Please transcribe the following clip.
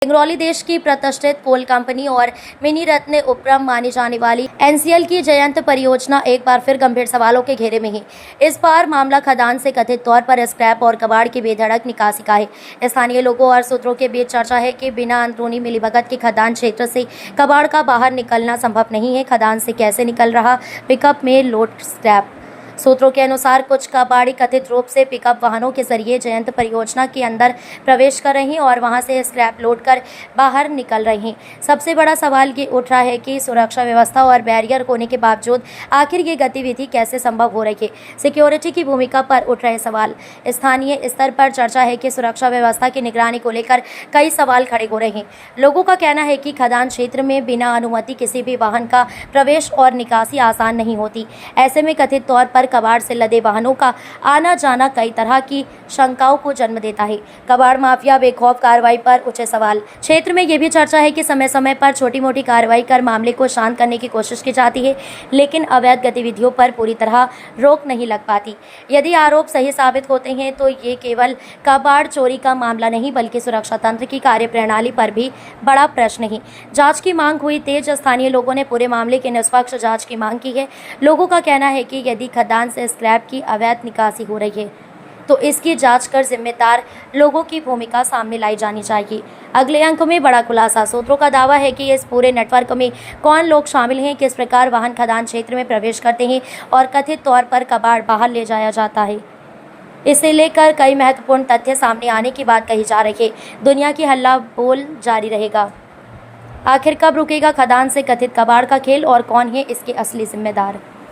सिंगरौली देश की प्रतिष्ठित कोल कंपनी और मिनी रत्न उपक्रम मानी जाने वाली एनसीएल की जयंत परियोजना एक बार फिर गंभीर सवालों के घेरे में है। इस बार मामला खदान से कथित तौर पर स्क्रैप और कबाड़ की बेधड़क निकासी का है। स्थानीय लोगों और सूत्रों के बीच चर्चा है कि बिना अंदरूनी मिलीभगत के खदान क्षेत्र से कबाड़ का बाहर निकलना संभव नहीं है। खदान से कैसे निकल रहा पिकअप में लोड स्क्रैप। सूत्रों के अनुसार कुछ कबाड़ी कथित रूप से पिकअप वाहनों के जरिए जयंत परियोजना के अंदर प्रवेश कर रही हैं और वहां से स्क्रैप लोड कर बाहर निकल रही हैं। सबसे बड़ा सवाल ये उठ रहा है कि सुरक्षा व्यवस्था और बैरियर होने के बावजूद आखिर ये गतिविधि कैसे संभव हो रही है। सिक्योरिटी की भूमिका पर उठ रहे सवाल। स्थानीय स्तर पर चर्चा है कि सुरक्षा व्यवस्था की निगरानी को लेकर कई सवाल खड़े हो रहे हैं। लोगों का कहना है कि खदान क्षेत्र में बिना अनुमति किसी भी वाहन का प्रवेश और निकासी आसान नहीं होती। ऐसे में कथित तौर पर कबाड़ से लदे वाहनों का आना जाना कई तरह की शंकाओं को जन्म देता है। कबाड़ माफिया बेखौफ कार्रवाई पर उठे सवाल। क्षेत्र में यह भी चर्चा है कि समय समय पर छोटी मोटी कार्रवाई कर मामले को शांत करने की कोशिश की जाती है, लेकिन अवैध गतिविधियों पर पूरी तरह रोक नहीं लग पाती। यदि आरोप सही साबित होते हैं तो ये केवल कबाड़ चोरी का मामला नहीं बल्कि सुरक्षा तंत्र की कार्यप्रणाली पर भी बड़ा प्रश्न है। जांच की मांग हुई तेज। स्थानीय लोगों ने पूरे मामले की निष्पक्ष जांच की मांग की है। लोगों का कहना है कि यदि खदान से स्क्रैप की अवैध निकासी हो रही है तो इसकी जांच कर जिम्मेदार लोगों की भूमिका सामने लाई जानी चाहिए। अगले अंक में बड़ा खुलासा। सूत्रों का दावा है कि इस पूरे नेटवर्क में कौन लोग शामिल हैं, किस प्रकार वाहन खदान क्षेत्र में प्रवेश करते हैं और कथित तौर पर कबाड़ बाहर ले जाया जाता है। इसे लेकर कई महत्वपूर्ण तथ्य सामने आने की बात कही जा रही है। दुनिया की हल्ला बोल जारी रहेगा। आखिर कब रुकेगा खदान से कथित कबाड़ का खेल और कौन है इसके असली जिम्मेदार।